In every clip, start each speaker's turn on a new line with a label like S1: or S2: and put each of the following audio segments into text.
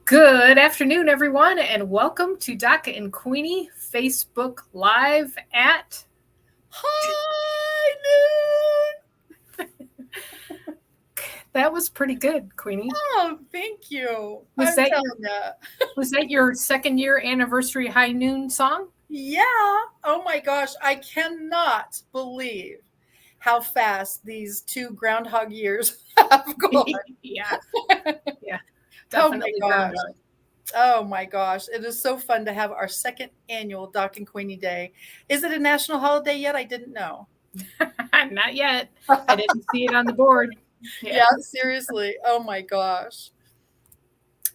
S1: Good afternoon, everyone, and welcome to Doc and Queenie Facebook Live at.
S2: High
S1: That was pretty good, Queenie.
S2: noon. Oh, thank you.
S1: Was
S2: I'm
S1: that
S2: telling
S1: your
S2: you.
S1: was that your second year anniversary high noon song?
S2: Yeah. Oh my gosh. I cannot believe how fast these two groundhog years have gone.
S1: Yeah, yeah,
S2: Oh my
S1: definitely
S2: gosh.
S1: groundhog.
S2: Oh my gosh. It is so fun to have our second annual Doc and Queenie Day. Is it a national holiday yet? I didn't know.
S1: Not yet. I didn't see it on the board. Yeah,
S2: Yeah, seriously. Oh my gosh.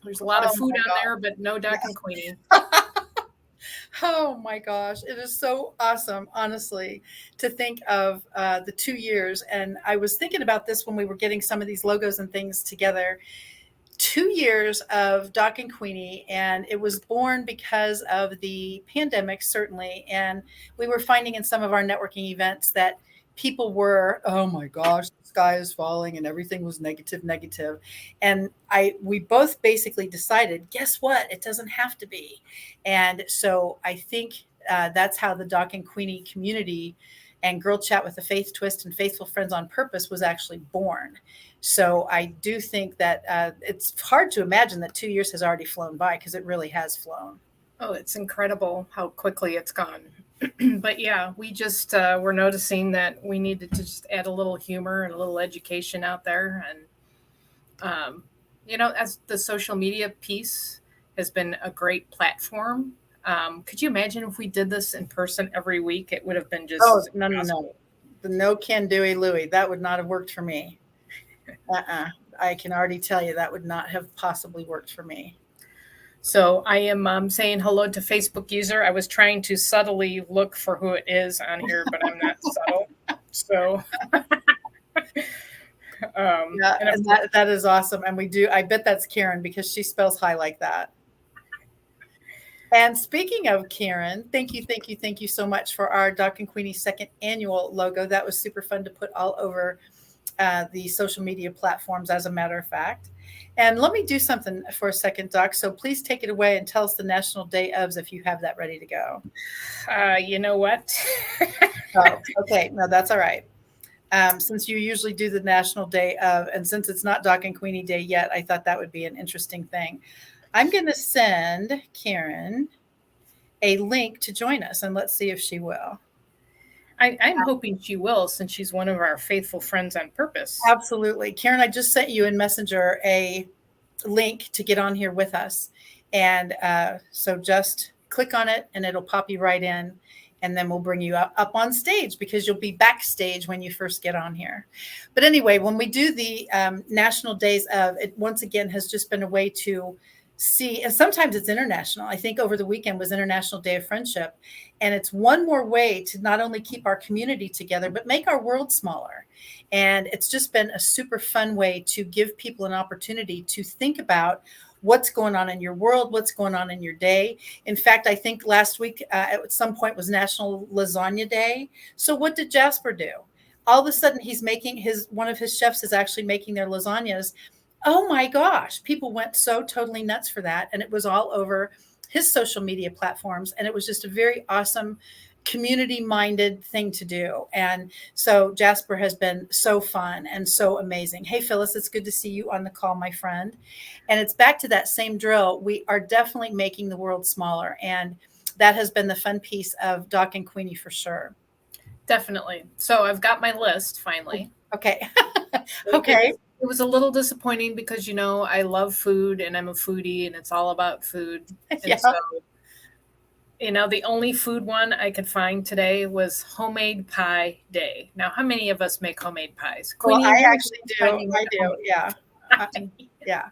S1: there's a lot of
S2: Oh
S1: food
S2: my
S1: on
S2: gosh.
S1: there, but no Doc and Queenie.
S2: Oh my gosh, it is so awesome, honestly, to think of the 2 years. And I was thinking about this when we were getting some of these logos and things together. 2 years of Doc and Queenie, and it was born because of the pandemic, certainly. And we were finding in some of our networking events that people were, oh my gosh, the sky is falling, and everything was negative, negative. And we both basically decided, guess what? It doesn't have to be. And so I think that's how the Doc and Queenie community and Girl Chat with a Faith Twist and Faithful Friends on Purpose was actually born. So I do think that it's hard to imagine that 2 years has already flown by, because it really has flown.
S1: Oh, it's incredible how quickly it's gone. But yeah, we just were noticing that we needed to just add a little humor and a little education out there. And, as the social media piece has been a great platform. Could you imagine if we did this in person every week? It would have been
S2: Oh,
S1: just
S2: no, no, no.
S1: impossible.
S2: The no can doy Louie. That would not have worked for me. Uh-uh. I can already tell you that would not have possibly worked for me.
S1: So I am saying hello to Facebook user. I was trying to subtly look for who it is on here, but I'm not subtle. So,
S2: Yeah,
S1: and of
S2: and
S1: course,
S2: that is awesome. And we do, I bet that's Karen, because she spells high like that. And speaking of Karen, thank you, thank you, thank you so much for our Doc and Queenie second annual logo. That was super fun to put all over the social media platforms, as a matter of fact. And let me do something for a second, Doc. So please take it away and tell us the National Day ofs if you have that ready to go.
S1: you know what?
S2: Oh, okay. No, that's all right. Since you usually do the National Day of, and since it's not Doc and Queenie Day yet, I thought that would be an interesting thing. I'm going to send Karen a link to join us, and let's see if she will.
S1: I'm hoping she will, since she's one of our faithful friends on purpose.
S2: Absolutely. Karen, I just sent you in Messenger a link to get on here with us. And so just click on it and it'll pop you right in. And then we'll bring you up on stage, because you'll be backstage when you first get on here. But anyway, when we do the National Days of, it once again has just been a way to see, and sometimes it's international. I think over the weekend was International Day of Friendship. And it's one more way to not only keep our community together, but make our world smaller. And it's just been a super fun way to give people an opportunity to think about what's going on in your world, what's going on in your day. In fact, I think last week at some point was National Lasagna Day. So what did Jasper do? All of a sudden, he's making one of his chefs is actually making their lasagnas. Oh my gosh, people went so totally nuts for that. And it was all over his social media platforms. And it was just a very awesome, community minded thing to do. And so Jasper has been so fun and so amazing. Hey, Phyllis, it's good to see you on the call, my friend. And it's back to that same drill. We are definitely making the world smaller. And that has been the fun piece of Doc and Queenie for sure.
S1: Definitely. So I've got my list finally.
S2: Okay.
S1: It
S2: Okay.
S1: was it was a little disappointing because I love food and I'm a foodie and it's all about food. And
S2: Yeah.
S1: so, the only food one I could find today was homemade pie day. Now, how many of us make homemade pies?
S2: Well,
S1: Queenie,
S2: I
S1: what
S2: actually
S1: is
S2: do.
S1: finding with
S2: I
S1: the
S2: do.
S1: homemade
S2: Yeah. Uh,
S1: pie?
S2: yeah.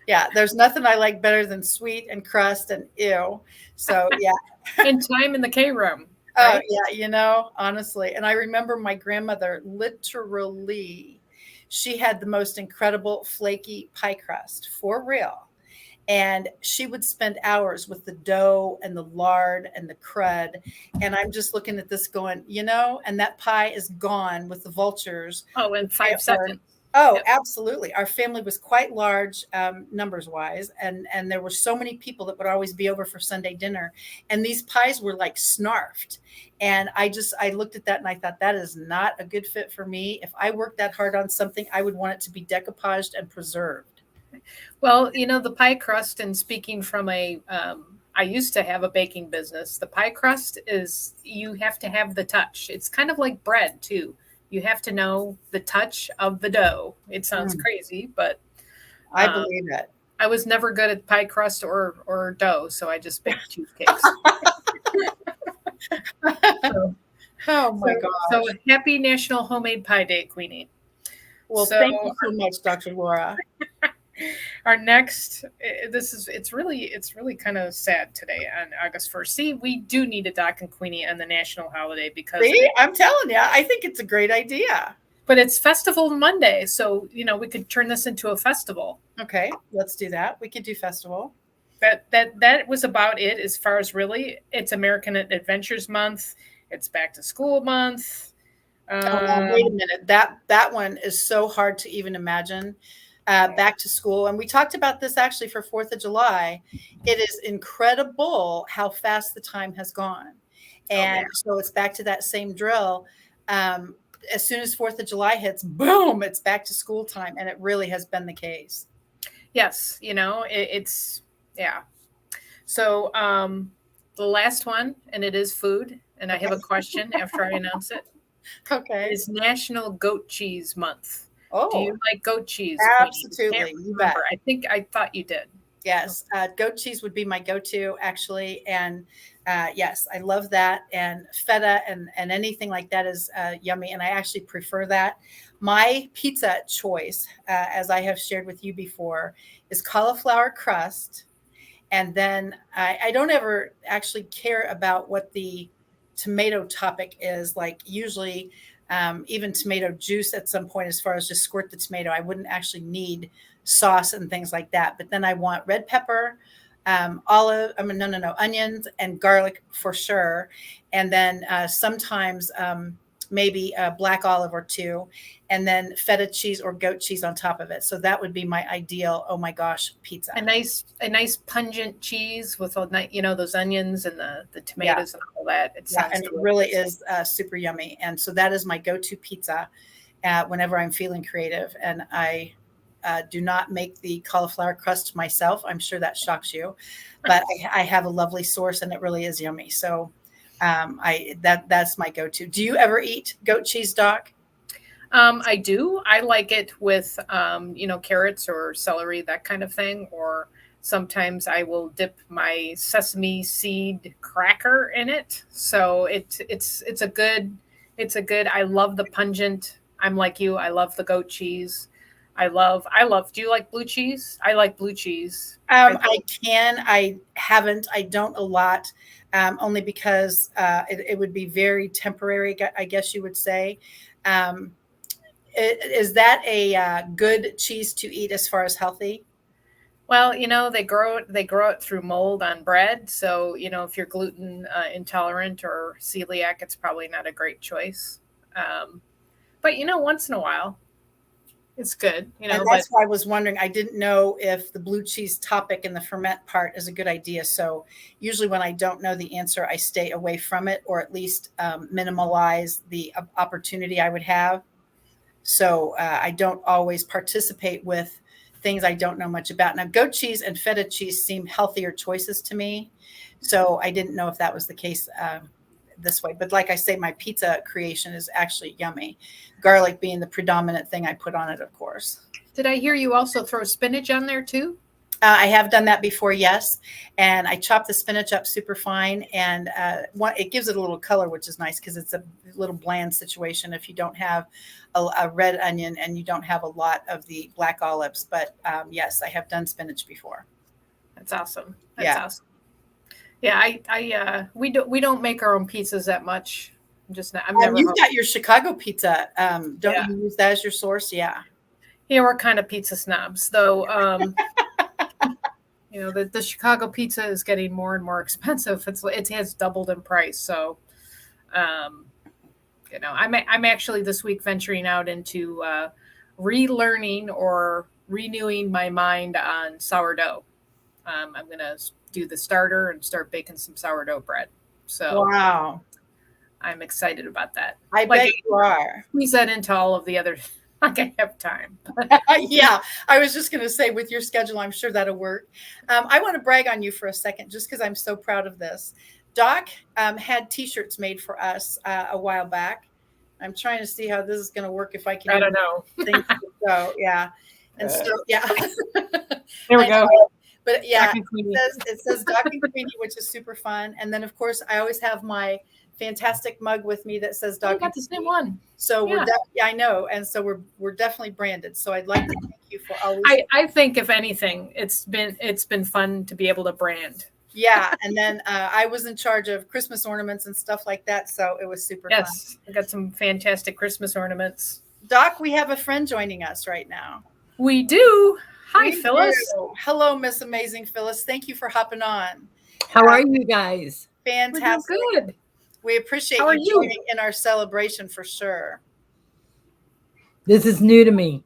S2: Yeah. There's nothing I like better than sweet and crust and ew. So, yeah.
S1: And time in the K room,
S2: Oh,
S1: right?
S2: yeah, honestly. And I remember my grandmother literally, she had the most incredible flaky pie crust, for real. And she would spend hours with the dough and the lard and the crud. And I'm just looking at this going, and that pie is gone with the vultures.
S1: Oh, in
S2: They
S1: five
S2: are
S1: seconds.
S2: Oh,
S1: Yep.
S2: absolutely. Our family was quite large, numbers wise, and there were so many people that would always be over for Sunday dinner, and these pies were like snarfed. And I looked at that and I thought that is not a good fit for me. If I worked that hard on something, I would want it to be decoupaged and preserved.
S1: Well, the pie crust, and speaking from I used to have a baking business. The pie crust is, you have to have the touch. It's kind of like bread, too. You have to know the touch of the dough. It sounds
S2: Mm,
S1: crazy, but
S2: I
S1: um,
S2: believe it.
S1: I was never good at pie crust or dough, so I just baked cheesecakes. So,
S2: Oh
S1: so,
S2: my
S1: so
S2: gosh.
S1: happy National Homemade Pie Day, Queenie.
S2: Well,
S1: So
S2: thank you so much, Dr. Laura.
S1: our next, it's really kind of sad today on August 1st. See, we do need a Doc and Queenie on the national holiday because
S2: See, I'm telling you, I think it's a great idea.
S1: but it's Festival Monday, so we could turn this into a festival.
S2: Okay, let's do that. We could do festival.
S1: That was about it as far as, really, it's American Adventures Month, it's Back to School Month.
S2: Oh, now wait a
S1: Um,
S2: minute. That one is so hard to even imagine. Back to school, and we talked about this actually for 4th of July. It is incredible how fast the time has gone,
S1: oh yeah.
S2: and so it's back to that same drill. Um, as soon as 4th of July hits, boom, it's back to school time, and it really has been the case.
S1: Yes, it's, yeah. So the last one, and it is food, and I have
S2: Okay.
S1: a question after I announce it,
S2: Okay.
S1: is National Goat Cheese Month. Do
S2: Oh,
S1: you like goat cheese, Queenie? I can't
S2: absolutely. You bet.
S1: remember. I thought you did.
S2: Yes, goat cheese would be my go-to actually, and yes, I love that. And feta and anything like that is yummy, and I actually prefer that. My pizza choice, as I have shared with you before, is cauliflower crust, and then I don't ever actually care about what the tomato topic is. Like usually, even tomato juice at some point, as far as just squirt the tomato. I wouldn't actually need sauce and things like that. But then I want red pepper, olive. I mean, no, onions and garlic for sure. And then sometimes maybe a black olive or two, and then feta cheese or goat cheese on top of it. So that would be my ideal. Oh my gosh, pizza.
S1: A nice pungent cheese with those onions and the
S2: Yeah.
S1: tomatoes and all that. It
S2: Yeah,
S1: sounds
S2: and it really
S1: delicious.
S2: is super yummy. And so that is my go-to pizza whenever I'm feeling creative. And I do not make the cauliflower crust myself. I'm sure that shocks you, but I have a lovely source, and it really is yummy. So that's my go-to. Do you ever eat goat cheese, Doc?
S1: I do. I like it with carrots or celery, that kind of thing. Or sometimes I will dip my sesame seed cracker in it. So it's a good, I love the pungent. I'm like you. I love the goat cheese. I love. Do you like blue cheese? I like blue cheese. I
S2: I can. I haven't. I don't a lot, only because it would be very temporary, I guess you would say. Um, is that a good cheese to eat as far as healthy?
S1: Well, they grow it through mold on bread. So, if you're gluten intolerant or celiac, it's probably not a great choice. But once in a while, it's good.
S2: And
S1: But
S2: that's why I was wondering. I didn't know if the blue cheese topic and the ferment part is a good idea. So usually, when I don't know the answer, I stay away from it, or at least minimalize the opportunity I would have. So I don't always participate with things I don't know much about. Now, goat cheese and feta cheese seem healthier choices to me. So I didn't know if that was the case this way. But like I say, my pizza creation is actually yummy. Garlic being the predominant thing I put on it, of course.
S1: did I hear you also throw spinach on there too?
S2: I have done that before, yes. And I chop the spinach up super fine, and it gives it a little color, which is nice because it's a little bland situation if you don't have a red onion and you don't have a lot of the black olives. But yes, I have done spinach before.
S1: That's awesome. That's
S2: Yeah.
S1: awesome. Yeah, we don't make our own pizzas that much. I'm just not. I'm never
S2: You've
S1: home.
S2: got your Chicago pizza. Don't
S1: Yeah,
S2: you use that as your source? Yeah.
S1: yeah, we're kind of pizza snobs, though. The Chicago pizza is getting more and more expensive. It has doubled in price. So, um, I'm actually this week venturing out into relearning or renewing my mind on sourdough. I'm going to do the starter and start baking some sourdough bread. So
S2: Wow.
S1: I'm excited about that.
S2: I
S1: Like,
S2: bet you are.
S1: squeeze that into all of the other, like I have time.
S2: Yeah, I was just going to say, with your schedule, I'm sure that'll work. I want to brag on you for a second, just because I'm so proud of this. Doc had T-shirts made for us a while back. I'm trying to see how this is going to work, if I can.
S1: I don't know.
S2: Things go, yeah, and so yeah.
S1: There we go.
S2: But yeah,
S1: Queenie.
S2: it says Doc and Queenie, which is super fun. And then of course I always have my fantastic mug with me that says Doc.
S1: I got the same one.
S2: So
S1: Yeah.
S2: I know, and so we're definitely branded. So I'd like to thank you for always.
S1: I think if anything, it's been fun to be able to brand.
S2: Yeah, and then I was in charge of Christmas ornaments and stuff like that, so it was super fun.
S1: Yes, I got some fantastic Christmas ornaments.
S2: Doc, we have a friend joining us right now.
S1: We do. Hi, Phyllis.
S2: Hello, Miss Amazing Phyllis. Thank you for hopping on.
S3: How are you guys?
S2: Fantastic.
S1: We're doing good.
S2: We appreciate
S1: How are
S2: you joining in our celebration for sure.
S3: This is new to me.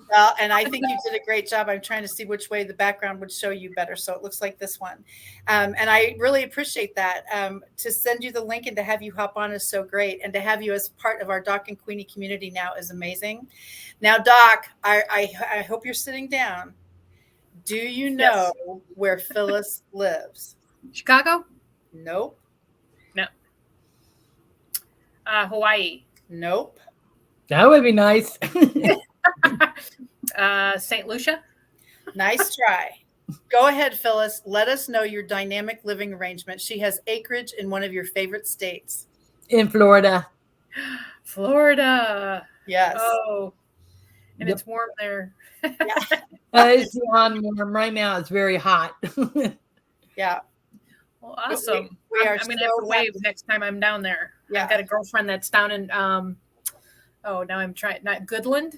S2: Well, and I think you did a great job. I'm trying to see which way the background would show you better. So it looks like this one. And I really appreciate that. To send you the link and to have you hop on is so great. And to have you as part of our Doc and Queenie community now is amazing. Now, Doc, I hope you're sitting down. Do you know where Phyllis lives?
S1: Chicago?
S2: Nope.
S1: No. Hawaii?
S2: Nope.
S3: That would be nice.
S1: St. Lucia?
S2: Nice try. Go ahead, Phyllis. Let us know your dynamic living arrangement. She has acreage in one of your favorite states.
S3: In Florida.
S1: Florida.
S2: Yes.
S1: Oh, and it's warm there.
S2: Yeah.
S3: It's beyond warm. Right now it's very hot.
S2: Yeah.
S1: Well, awesome.
S2: We are
S1: I'm going to have to wave next time I'm down there.
S2: Yeah.
S1: I've got a girlfriend that's down in, now I'm trying, not Goodland,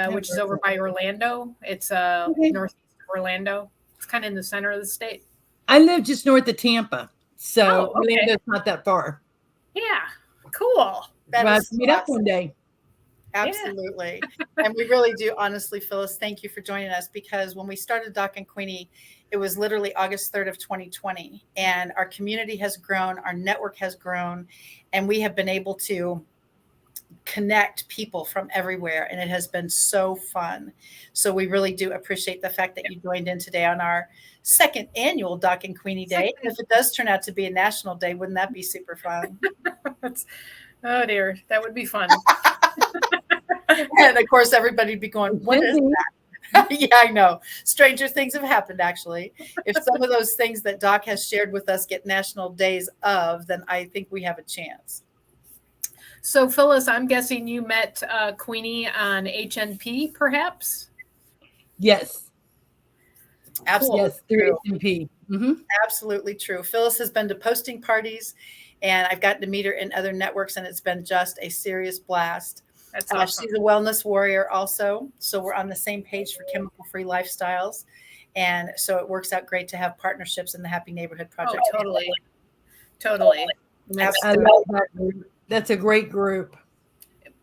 S1: which is over by Orlando. It's northeast of Orlando. It's kind of in the center of the state.
S3: I live just north of Tampa. So Orlando's not that far.
S1: Yeah. Cool.
S3: Let's meet up one day.
S2: Absolutely. And we really do, honestly, Phyllis, thank you for joining us, because when we started Doc and Queenie, it was literally August 3rd of 2020. And our community has grown, our network has grown, and we have been able to connect people from everywhere. And it has been so fun. So we really do appreciate the fact that you joined in today on our second annual Doc and Queenie Day. And if it does turn out to be a national day, wouldn't that be super fun?
S1: Oh dear, that would be fun.
S2: And of course, everybody'd be going, what is that? Yeah, I know. Stranger things have happened, actually. If some of those things that Doc has shared with us get national days of, then I think we have a chance.
S1: So, Phyllis, I'm guessing you met Queenie on HNP, perhaps?
S3: Yes.
S2: Absolutely.
S3: Yes, through HNP. Mm-hmm.
S2: Absolutely true. Phyllis has been to posting parties, and I've gotten to meet her in other networks, and it's been just a serious blast.
S1: That's awesome.
S2: She's a wellness warrior also. So we're on the same page for chemical-free lifestyles. And so it works out great to have partnerships in the Happy Neighborhood Project.
S1: Oh, totally. Totally.
S3: I love that group. That's a great group.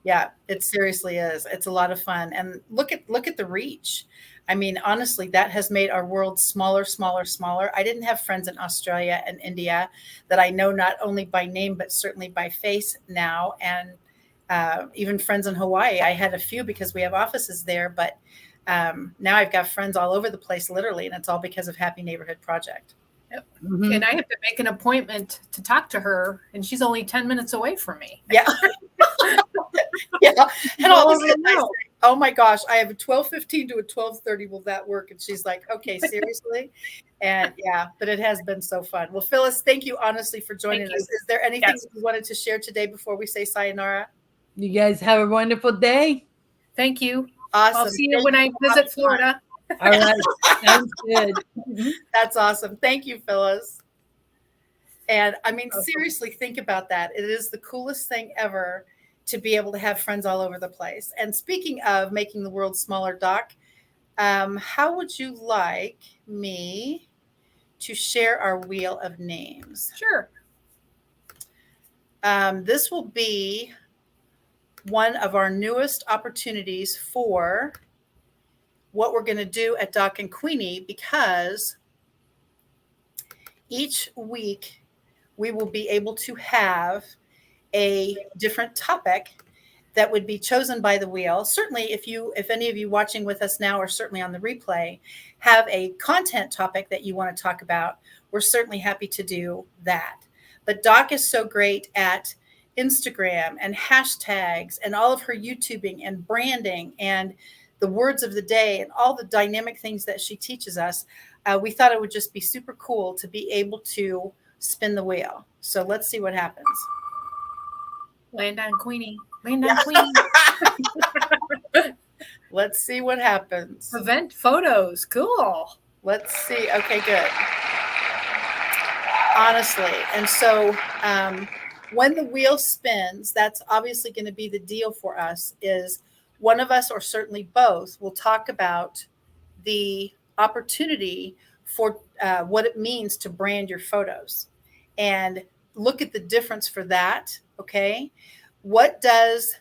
S2: Yeah, it seriously is. It's a lot of fun. And look at the reach. I mean, honestly, that has made our world smaller, smaller, smaller. I didn't have friends in Australia and India that I know not only by name, but certainly by face now. And even friends in Hawaii. I had a few because we have offices there, but now I've got friends all over the place, literally, and it's all because of Happy Neighborhood Project.
S1: Yep. Mm-hmm. And I have to make an appointment to talk to her, and she's only 10 minutes away from me.
S2: Yeah. Yeah. And all of a sudden I say, oh my gosh, I have a 12:15 to a 12:30. Will that work? And she's like, okay, seriously? And yeah, but it has been so fun. Well, Phyllis, thank you honestly for joining us. Is there anything you wanted to share today before we say sayonara?
S3: You guys have a wonderful day.
S1: Thank you.
S2: Awesome.
S1: I'll see you when I visit Florida.
S3: All right. Sounds good.
S2: That's awesome. Thank you, Phyllis. And I mean, seriously, think about that. It is the coolest thing ever to be able to have friends all over the place. And speaking of making the world smaller, Doc, how would you like me to share our wheel of names?
S1: Sure.
S2: This will be one of our newest opportunities for what we're going to do at Doc and Queenie, because each week we will be able to have a different topic that would be chosen by the wheel. Certainly, if any of you watching with us now, or certainly on the replay, have a content topic that you want to talk about, we're certainly happy to do that. But Doc is so great at Instagram and hashtags and all of her YouTubing and branding and the words of the day and all the dynamic things that she teaches us. We thought it would just be super cool to be able to spin the wheel. So let's see what happens.
S1: Land on Queenie. Land on Queenie.
S2: Let's see what happens.
S1: Event photos. Cool.
S2: Let's see. Okay, good. Honestly. And so when the wheel spins, that's obviously going to be the deal for us, is one of us, or certainly both, will talk about the opportunity for what it means to brand your photos and look at the difference for that. Okay. What does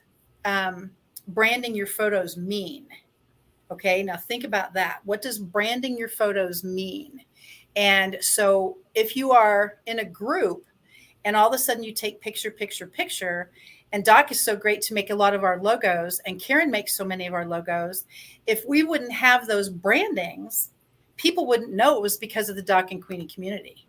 S2: branding your photos mean? Okay. Now think about that. What does branding your photos mean? And so if you are in a group and all of a sudden you take picture, and Doc is so great to make a lot of our logos, and Karen makes so many of our logos. If we wouldn't have those brandings, people wouldn't know it was because of the Doc and Queenie community.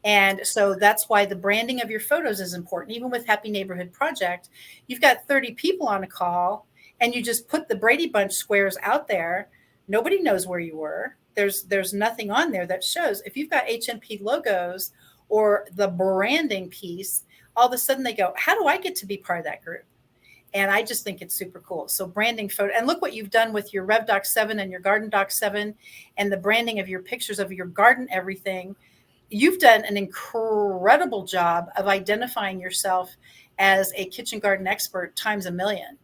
S2: And so that's why the branding of your photos is important. Even with Happy Neighborhood Project, you've got 30 people on a call and you just put the Brady Bunch squares out there. Nobody knows where you were. There's nothing on there that shows. If you've got HNP logos or the branding piece, all of a sudden they go, how do I get to be part of that group? And I just think it's super cool. So branding photo, and look what you've done with your Rev Doc 7 and your Garden Doc 7 and the branding of your pictures of your garden, everything. You've done an incredible job of identifying yourself as a kitchen garden expert times a million.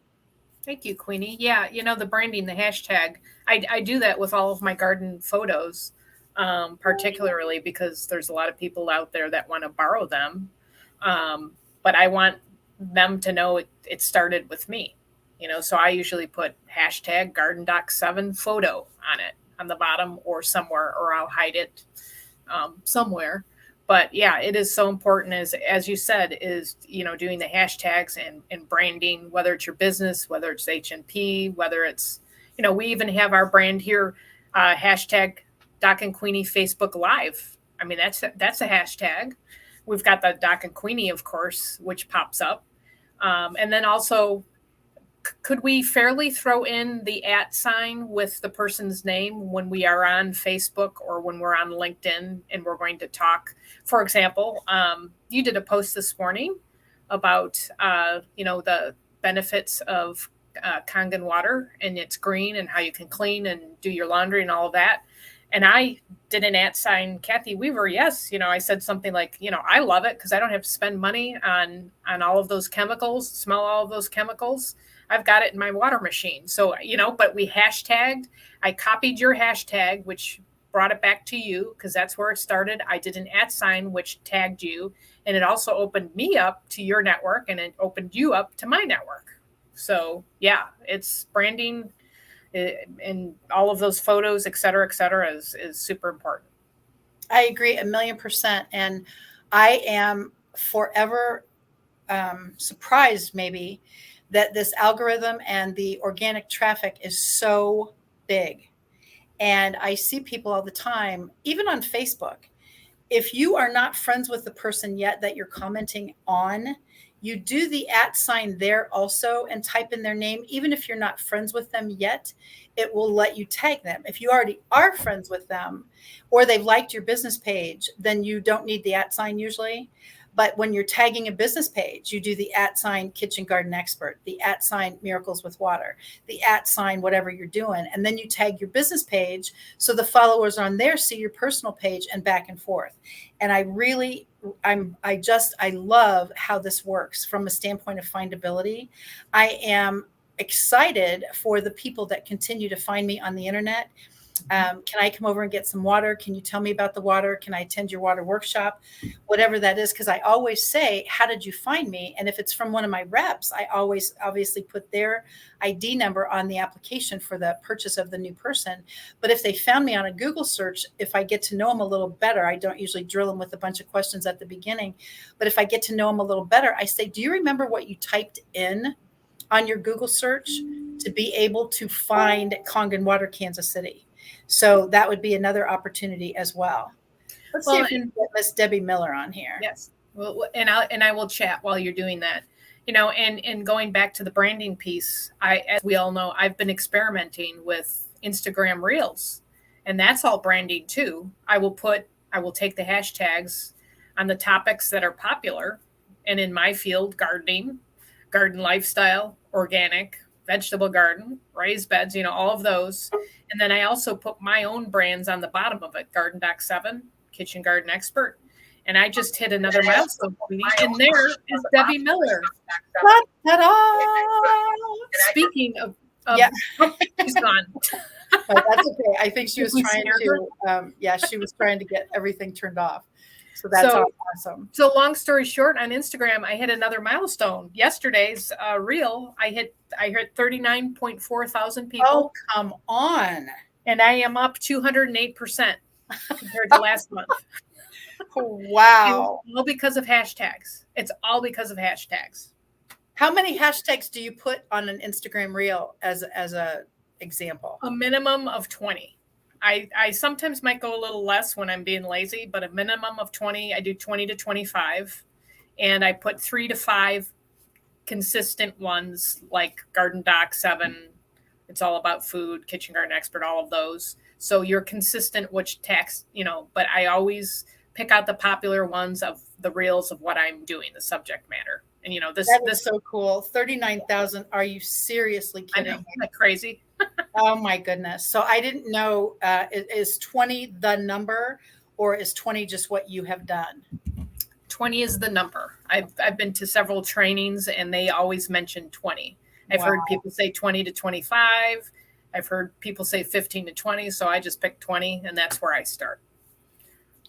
S1: Thank you, Queenie. Yeah, the branding, the hashtag, I do that with all of my garden photos, particularly because there's a lot of people out there that want to borrow them. But I want them to know it started with me, so I usually put hashtag Garden Doc 7 photo on it on the bottom or somewhere, or I'll hide it somewhere. But yeah, it is so important, as you said, is, doing the hashtags and branding, whether it's your business, whether it's HNP, whether it's, we even have our brand here, hashtag Doc and Queenie Facebook Live. I mean, that's a hashtag. We've got the Doc and Queenie, of course, which pops up. And then also, could we fairly throw in the @ sign with the person's name when we are on Facebook or when we're on LinkedIn and we're going to talk? For example, you did a post this morning about, the benefits of Kangen water, and it's green, and how you can clean and do your laundry and all of that. And I did an @ sign Cathy Weaver. Yes. I said something like, I love it because I don't have to spend money on all of those chemicals, smell all of those chemicals. I've got it in my water machine. So, but we hashtagged, I copied your hashtag, which brought it back to you because that's where it started. I did an @ sign, which tagged you, and it also opened me up to your network, and it opened you up to my network. So yeah, it's branding and all of those photos, et cetera, is super important.
S2: I agree 1,000,000%. And I am forever surprised maybe that this algorithm and the organic traffic is so big. And I see people all the time, even on Facebook. If you are not friends with the person yet that you're commenting on, you do the @ sign there also and type in their name. Even if you're not friends with them yet, it will let you tag them. If you already are friends with them or they've liked your business page, then you don't need the @ sign usually. But when you're tagging a business page, you do the @ sign Kitchen Garden Expert, the @ sign Miracles with Water, the @ sign whatever you're doing. And then you tag your business page so the followers on there see your personal page, and back and forth. And I love how this works from a standpoint of findability. I am excited for the people that continue to find me on the internet. Can I come over and get some water? Can you tell me about the water? Can I attend your water workshop? Whatever that is, because I always say, how did you find me? And if it's from one of my reps, I always obviously put their ID number on the application for the purchase of the new person. But if they found me on a Google search, if I get to know them a little better, I don't usually drill them with a bunch of questions at the beginning. But if I get to know them a little better, I say, do you remember what you typed in on your Google search to be able to find Kangen Water, Kansas City? So that would be another opportunity as well. Let's see if we can get Miss Debbie Miller on here.
S1: Yes. Well, and I will chat while you're doing that. And going back to the branding piece, as we all know, I've been experimenting with Instagram Reels, and that's all branding too. I will take the hashtags on the topics that are popular, and in my field, gardening, garden lifestyle, organic, vegetable garden, raised beds, all of those. And then I also put my own brands on the bottom of it, Garden Doc 7, Kitchen Garden Expert. And I just hit another milestone. And there is Debbie Miller. Speaking of
S2: yeah.
S1: She's gone.
S2: But that's okay. I think she was trying to, she was trying to get everything turned off. So that's awesome.
S1: So long story short, on Instagram, I hit another milestone. Yesterday's reel, I hit 39.4 thousand people.
S2: Oh, come on.
S1: And I am up 208% compared to last month.
S2: Wow.
S1: All because of hashtags. It's all because of hashtags.
S2: How many hashtags do you put on an Instagram reel as a example?
S1: A minimum of 20. I sometimes might go a little less when I'm being lazy, but a minimum of 20. I do 20 to 25. And I put 3 to 5 consistent ones like Garden Doc 7. It's all about food, Kitchen Garden Expert, all of those. So you're consistent which text, but I always pick out the popular ones of the reels of what I'm doing, the subject matter. And this
S2: is so cool. 39,000. Are you seriously kidding?
S1: I know, isn't that crazy?
S2: Oh my goodness. So I didn't know, is 20 the number, or is 20 just what you have done?
S1: 20 is the number. I've been to several trainings and they always mention 20. I've heard people say 20 to 25. I've heard people say 15 to 20. So I just picked 20 and that's where I start.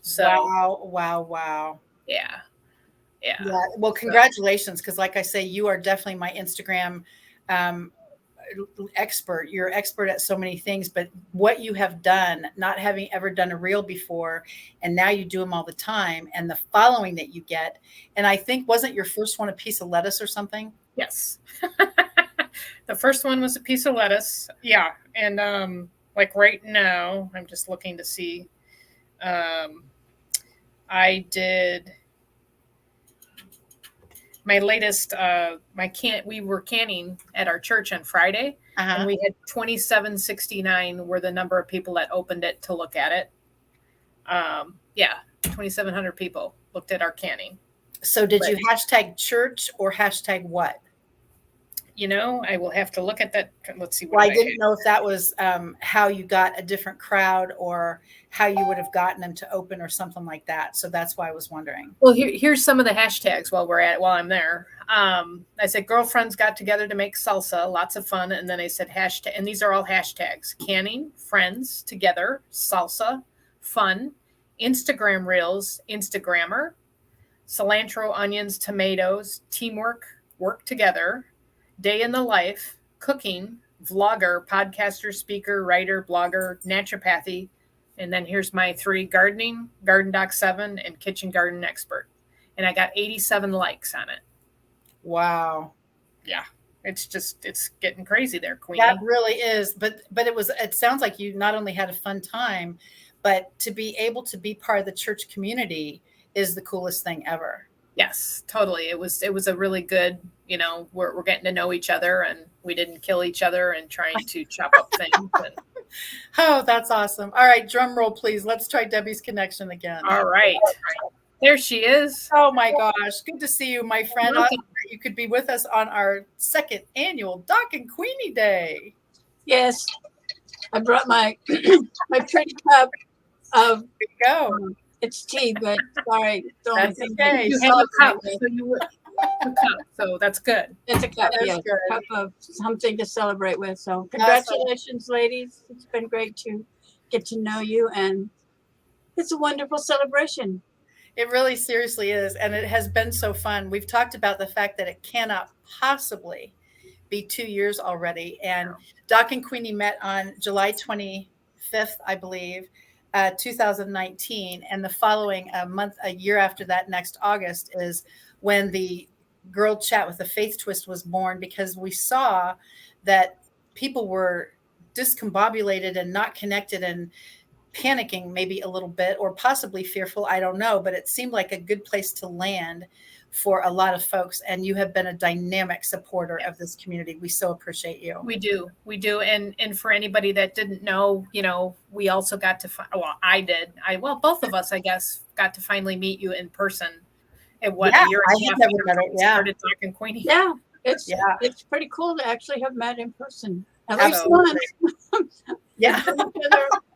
S1: So
S2: wow.
S1: Yeah.
S2: Well, congratulations. Because like I say, you are definitely my Instagram expert. You're expert at so many things, but what you have done, not having ever done a reel before, and now you do them all the time, and the following that you get. And I think, wasn't your first one a piece of lettuce or something?
S1: Yes. The first one was a piece of lettuce. Yeah. And like right now, I'm just looking to see. I did my latest, we were canning at our church on Friday, and we had 2769 were the number of people that opened it to look at it. 2,700 people looked at our canning.
S2: So did you hashtag church or hashtag what?
S1: I will have to look at that. Let's see.
S2: Well, I didn't know if that was how you got a different crowd or how you would have gotten them to open or something like that. So that's why I was wondering.
S1: Well, here's some of the hashtags while I'm there. I said, girlfriends got together to make salsa, lots of fun. And then I said hashtag, and these are all hashtags: canning, friends, together, salsa, fun, Instagram reels, Instagrammer, cilantro, onions, tomatoes, teamwork, work together, day in the life, cooking, vlogger, podcaster, speaker, writer, blogger, naturopathy. And then here's my 3: gardening, Garden Doc 7, and Kitchen Garden Expert. And I got 87 likes on it.
S2: Wow.
S1: Yeah. It's getting crazy there, Queenie.
S2: That really is. But it sounds like you not only had a fun time, but to be able to be part of the church community is the coolest thing ever.
S1: Yes, totally. It was a really good, we're getting to know each other, and we didn't kill each other and trying to chop up things.
S2: Oh, that's awesome. All right. Drum roll, please. Let's try Debbie's connection again.
S1: All right. There she is.
S2: Oh my gosh. Good to see you, my friend. You could be with us on our 2nd annual Doc and Queenie Day.
S4: Yes. I brought my my pretty cup of it's tea, but sorry.
S2: That's okay.
S1: You have a cup, so that's good.
S4: It's a cup,
S2: That's good.
S4: A cup of something to celebrate with. So congratulations, ladies. It's been great to get to know you, and it's a wonderful celebration.
S2: It really seriously is. And it has been so fun. We've talked about the fact that it cannot possibly be 2 years already. And Doc and Queenie met on July 25th, I believe, 2019. And the following a year after that, next August, is when the Girl Chat with a Faith Twist was born, because we saw that people were discombobulated and not connected and panicking maybe a little bit, or possibly fearful. I don't know, but it seemed like a good place to land for a lot of folks. And you have been a dynamic supporter of this community. We so appreciate you.
S1: We do. And for anybody that didn't know, we also got to, I did. Both of us, I guess, got to finally meet you in person at a year and a half after we started talking Queenie.
S4: Yeah. It's pretty cool to actually have met in person. At least once.
S2: Yeah.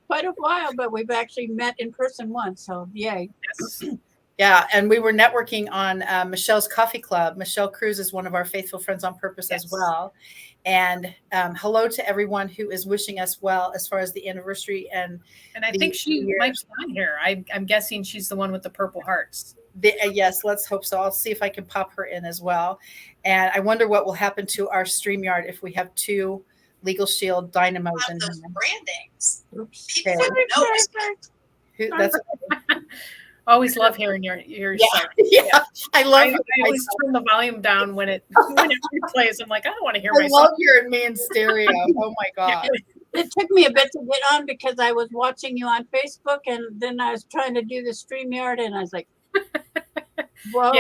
S4: Quite a while, but we've actually met in person once. So yay.
S1: Yes.
S2: Yeah. And we were networking on Michelle's Coffee Club. Michelle Cruz is one of our faithful friends on purpose as well. And hello to everyone who is wishing us well as far as the anniversary. And
S1: I think she might be on here. I'm guessing she's the one with the purple hearts.
S2: Yes, let's hope so. I'll see if I can pop her in as well. And I wonder what will happen to our StreamYard if we have two Legal Shield dynamos in
S5: those brandings.
S2: Okay. That's
S1: always love hearing your
S2: yeah. I love
S1: I always turn the volume down when it replays. I'm like, I don't want to hear
S2: I
S1: myself.
S2: love hearing me in stereo. Oh my God.
S4: It took me a bit to get on because I was watching you on Facebook, and then I was trying to do the StreamYard, and I was like, whoa,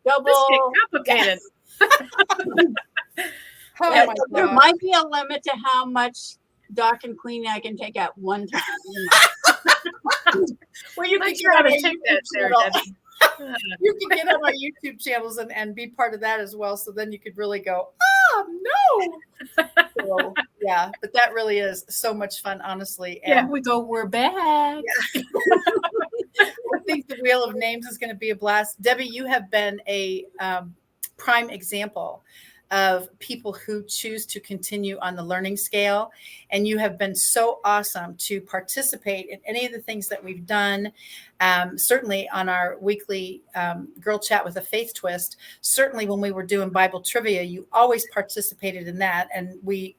S4: double.
S1: Complicated.
S4: There might be a limit to how much Doc and Queenie I can take at one time.
S2: Well, you can
S1: try to take that there, Debbie.
S2: You can get on our YouTube channels and be part of that as well. So then you could really go, no. So, yeah, but that really is so much fun, honestly. And
S1: we go, we're back.
S2: Yeah. I think the Wheel of Names is going to be a blast. Debbie, you have been a prime example of people who choose to continue on the learning scale. And you have been so awesome to participate in any of the things that we've done. Certainly on our weekly Girl Chat with a Faith Twist. Certainly when we were doing Bible trivia, you always participated in that. And we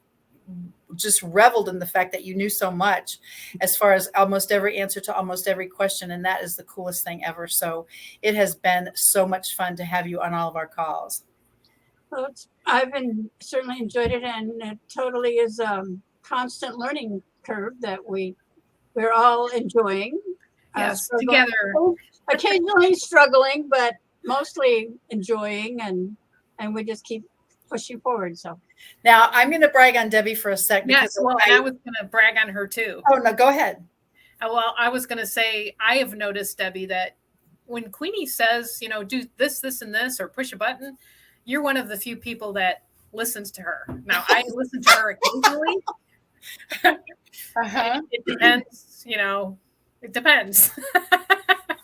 S2: just reveled in the fact that you knew so much as far as almost every answer to almost every question. And that is the coolest thing ever. So it has been so much fun to have you on all of our calls.
S4: Well, I've certainly enjoyed it, and it totally is a constant learning curve that we're all enjoying.
S1: Yes, together.
S4: Occasionally struggling, but mostly enjoying, and we just keep pushing forward. So
S2: now I'm going to brag on Debbie for a second.
S1: Yes, well, I was going to brag on her too.
S2: Oh, no, go ahead.
S1: Well, I was going to say, I have noticed, Debbie, that when Queenie says, do this, this, and this, or push a button, you're one of the few people that listens to her. Now, I listen to her occasionally. It depends, it depends.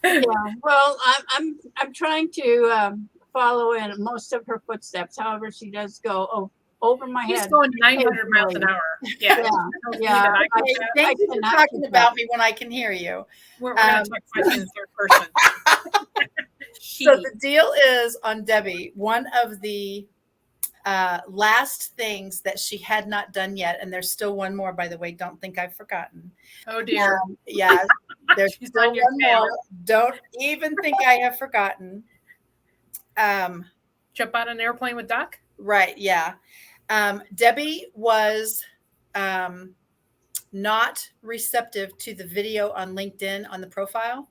S4: Yeah. Well, I'm trying to follow in most of her footsteps. However, she does go over my head.
S1: She's going 900 miles an hour. Yeah.
S2: Thank you for talking about me when I can hear you.
S1: We're going to talk about you in third person.
S2: So the deal is on Debbie, one of the last things that she had not done yet, and there's still one more, by the way, don't think I've forgotten.
S1: Oh dear.
S2: Yeah, there's still one more. Don't even think I have forgotten.
S1: Jump on an airplane with Doc?
S2: Right, yeah. Debbie was not receptive to the video on LinkedIn on the profile.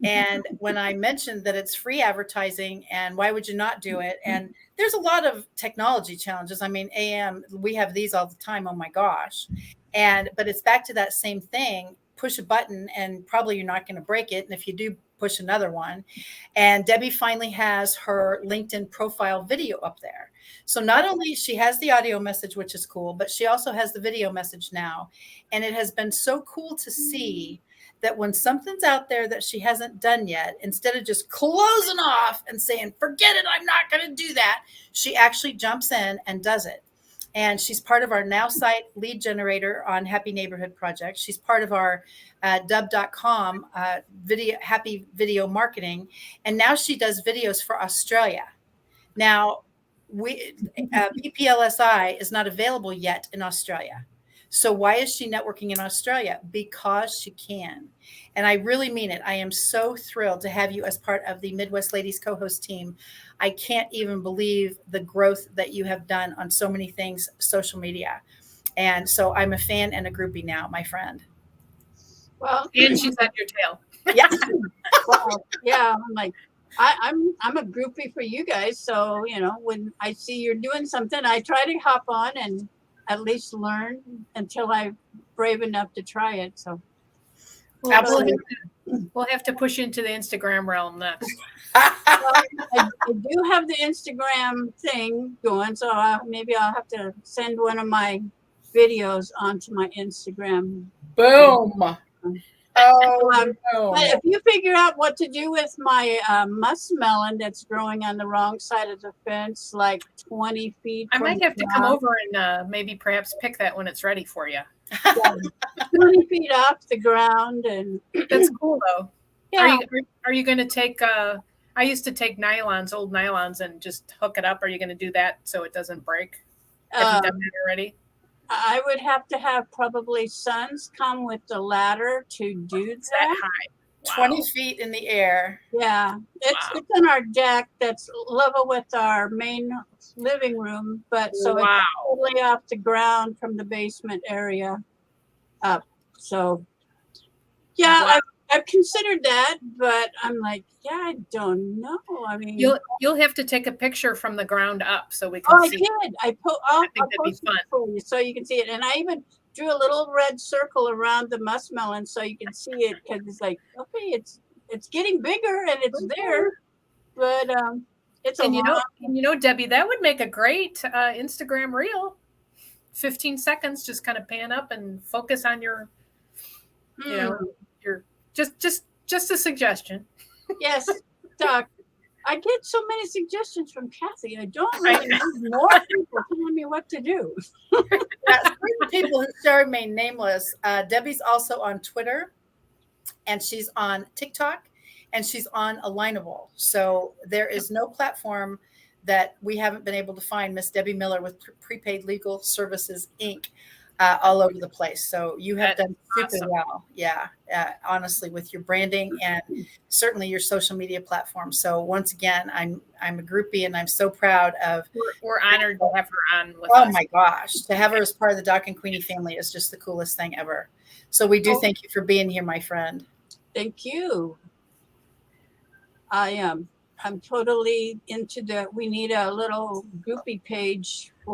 S2: And when I mentioned that it's free advertising and why would you not do it? And there's a lot of technology challenges. I mean, we have these all the time. Oh my gosh. But it's back to that same thing. Push a button and probably you're not going to break it. And if you do, push another one. And Debbie finally has her LinkedIn profile video up there. So not only she has the audio message, which is cool, but she also has the video message now. And it has been so cool to see that when something's out there that she hasn't done yet, instead of just closing off and saying, forget it, I'm not going to do that, she actually jumps in and does it. And she's part of our Now site lead generator on Happy Neighborhood Project. She's part of our dub.com happy video marketing. And now she does videos for Australia. Now, BPLSI is not available yet in Australia. So why is she networking in Australia? Because she can. And I really mean it. I am so thrilled to have you as part of the Midwest Ladies co-host team. I can't even believe the growth that you have done on so many things, social media. And so I'm a fan and a groupie now, my friend.
S4: Well,
S1: And she's on your tail.
S2: Yeah.
S4: Well, yeah, I'm like, I'm a groupie for you guys. So, you know, when I see you're doing something, I try to hop on and at least learn until I'm brave enough to try it. So
S2: Absolutely.
S1: We'll have to push into the Instagram realm next.
S4: well, I do have the Instagram thing going, so maybe I'll have to send one of my videos onto my Instagram.
S2: Boom. Oh, no.
S4: But if you figure out what to do with my muskmelon that's growing on the wrong side of the fence, like 20 feet.
S1: I might have to come over and maybe perhaps pick that when it's ready for you.
S4: 20 feet off the ground. And
S1: that's cool though.
S4: Yeah.
S1: Are you going to take, I used to take old nylons and just hook it up. Are you going to do that so it doesn't break? Have you done that already?
S4: I would have to have probably sons come with the ladder to do that.
S1: High. Wow.
S2: 20 feet in the air.
S4: Yeah, it's on our deck that's level with our main living room, but so it's totally off the ground from the basement area up. So yeah, I've considered that, but I'm like, yeah, I don't know. I mean,
S1: you'll have to take a picture from the ground up so we can see.
S4: I did. I'll post it for you so you can see it. And I even drew a little red circle around the muskmelon so you can see it, because it's like, okay, it's getting bigger and it's there, but it's
S1: and you know, Debbie, that would make a great Instagram reel. 15 seconds, just kind of pan up and focus on your, you know, your just a suggestion.
S4: Yes, Doc. I get so many suggestions from Cathy. I don't really need more people telling me what to do.
S2: People who shall remain nameless. Debbie's also on Twitter, and she's on TikTok, and she's on Alignable. So there is no platform that we haven't been able to find Miss Debbie Miller with Prepaid Legal Services, Inc. All over the place. So you have done super well. Yeah. Honestly, with your branding and certainly your social media platform. So once again, I'm a groupie, and I'm so proud of.
S1: We're honored to have her on with us.
S2: Oh my gosh. To have her as part of the Doc and Queenie family is just the coolest thing ever. So we do thank you for being here, my friend.
S4: Thank you. I am. I'm totally into we need a little groupie page for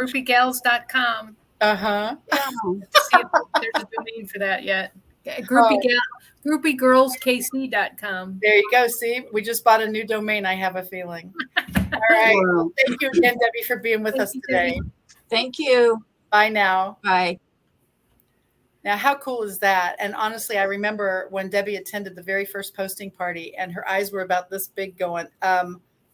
S1: GroupieGals.com.
S2: Uh-huh.
S4: Yeah.
S1: See if there's a domain for that yet. GroupieGirlsKC.com.
S2: There you go. See, we just bought a new domain, I have a feeling. All right. Well, thank you again, Debbie, for being with us today.
S4: Thank you.
S2: Bye now.
S4: Bye.
S2: Now, how cool is that? And honestly, I remember when Debbie attended the very first posting party, and her eyes were about this big going,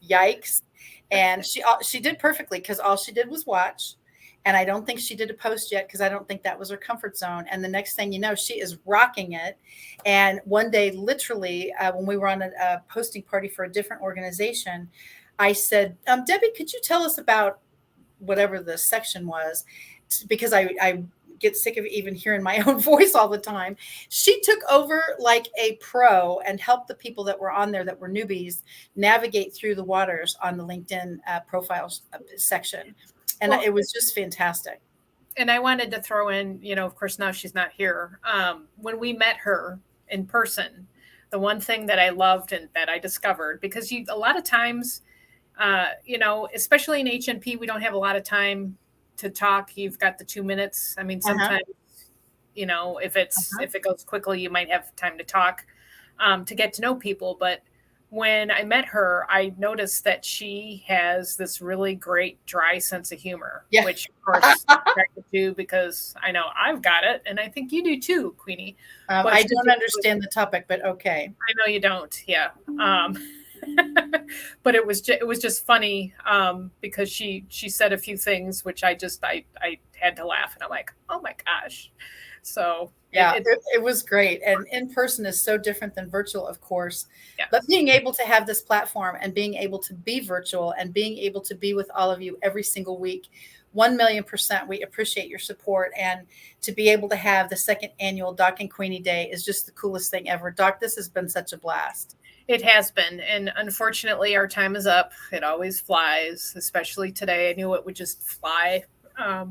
S2: yikes. And she did perfectly, because all she did was watch. And I don't think she did a post yet, because I don't think that was her comfort zone. And the next thing you know, she is rocking it. And one day, literally, when we were on a posting party for a different organization, I said, Debbie, could you tell us about whatever the section was? Because I get sick of even hearing my own voice all the time. She took over like a pro and helped the people that were on there that were newbies navigate through the waters on the LinkedIn profiles section. And it was just fantastic.
S1: And I wanted to throw in, you know, of course, now she's not here. When we met her in person, the one thing that I loved and that I discovered, because a lot of times, you know, especially in HNP, we don't have a lot of time to talk. You've got the 2 minutes. I mean, sometimes, you know, if it goes quickly, you might have time to talk, to get to know people. But when I met her, I noticed that she has this really great dry sense of humor, which of course I'm attracted to, because I know I've got it, and I think you do too, Queenie.
S2: I don't understand the topic, but okay.
S1: I know you don't. Yeah. But it was just funny because she said a few things which I had to laugh, and I'm like, oh my gosh. So
S2: yeah, it was great. And in person is so different than virtual, of course.
S1: yes.
S2: But being able to have this platform and being able to be virtual and being able to be with all of you every single week, 1,000,000%, we appreciate your support. And to be able to have the second annual Doc and Queenie Day is just the coolest thing ever. Doc, this has been such a blast.
S1: It has been. And unfortunately, our time is up. It always flies, especially today. I knew it would just fly.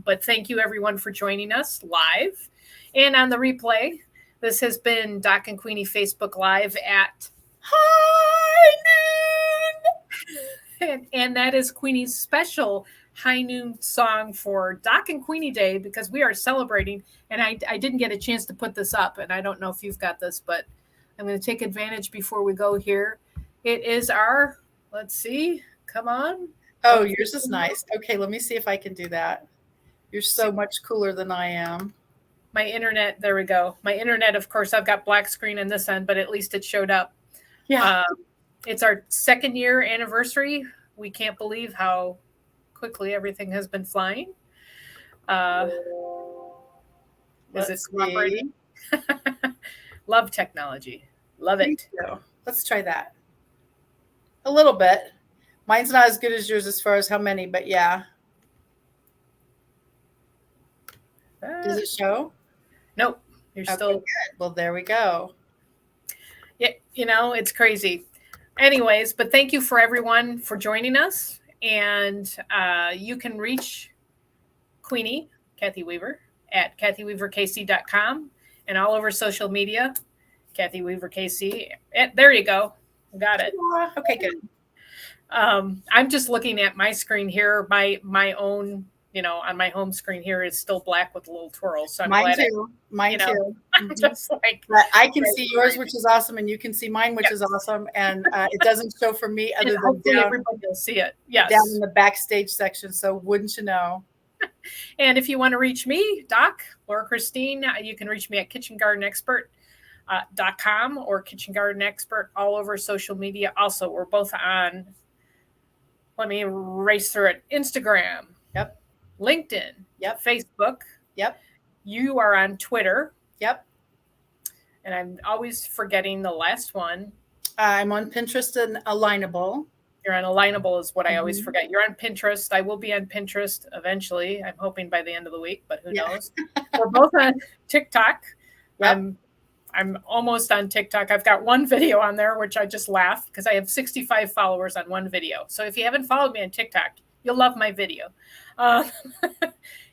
S1: But thank you, everyone, for joining us live and on the replay. This has been Doc and Queenie Facebook Live at High Noon. And that is Queenie's special High Noon song for Doc and Queenie Day, because we are celebrating. And I didn't get a chance to put this up, and I don't know if you've got this, but I'm going to take advantage before we go here. It is our, let's see, come on.
S2: Oh, yours is nice. Okay, let me see if I can do that. You're so much cooler than I am.
S1: My internet, there we go. My internet, of course, I've got black screen on this end, but at least it showed up.
S2: Yeah.
S1: It's our 2nd year anniversary. We can't believe how quickly everything has been flying. Is it cooperating? Love technology. Love it.
S2: Let's try that. A little bit. Mine's not as good as yours as far as how many, but yeah. Does it show?
S1: Nope. You're still
S2: good. Well, there we go.
S1: Yeah, it's crazy. Anyways, but thank you for everyone for joining us. And you can reach Queenie, Cathy Weaver, at cathyweaverkc.com and all over social media, Cathy Weaver KC. There you go. Got it.
S2: Okay, good.
S1: I'm just looking at my screen here. My own, on my home screen here is still black with a little twirl. So I'm
S2: Mine
S1: glad
S2: too. Mine too.
S1: I'm just like,
S2: but I can see yours, which is awesome, and you can see mine, which is awesome. And it doesn't show for me other than
S1: hopefully
S2: down,
S1: everybody will see it. Yes.
S2: Down in the backstage section. So wouldn't you know?
S1: And if you want to reach me, Doc, Laura Christine, you can reach me at kitchengardenexpert.com or Kitchen Garden Expert all over social media. Also, we're both on, let me race through it, Instagram.
S2: Yep.
S1: LinkedIn.
S2: Yep.
S1: Facebook.
S2: Yep.
S1: You are on Twitter.
S2: Yep.
S1: And I'm always forgetting the last one.
S2: I'm on Pinterest and Alignable.
S1: You're on Alignable is what I always forget. You're on Pinterest. I will be on Pinterest eventually. I'm hoping by the end of the week, but who knows? We're both on TikTok.
S2: Yep.
S1: I'm almost on TikTok. I've got one video on there, which I just laughed because I have 65 followers on one video. So if you haven't followed me on TikTok, you'll love my video.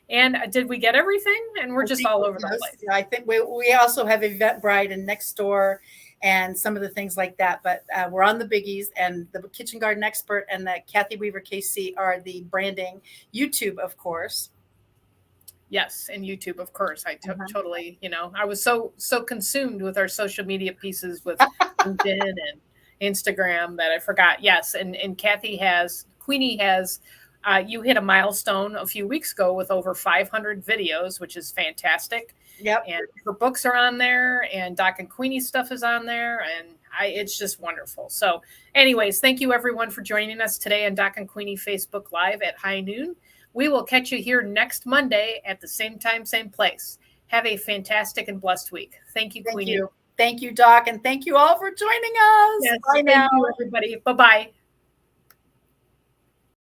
S1: And did we get everything? And we're just all over the place.
S2: Yeah, I think we also have Eventbrite and Nextdoor and some of the things like that. But we're on the biggies, and the Kitchen Garden Expert and the Cathy Weaver KC are the branding. YouTube, of course.
S1: Yes, and YouTube, of course. I totally, I was so consumed with our social media pieces with LinkedIn and Instagram that I forgot. Yes, and Queenie has, you hit a milestone a few weeks ago with over 500 videos, which is fantastic.
S2: Yep.
S1: And her books are on there, and Doc and Queenie stuff is on there, and it's just wonderful. So anyways, thank you everyone for joining us today on Doc and Queenie Facebook Live at high noon. We will catch you here next Monday at the same time, same place. Have a fantastic and blessed week. Thank you, Queenie.
S2: Thank you, Doc, and thank you all for joining us.
S1: Yes, thank you, everybody. Bye-bye.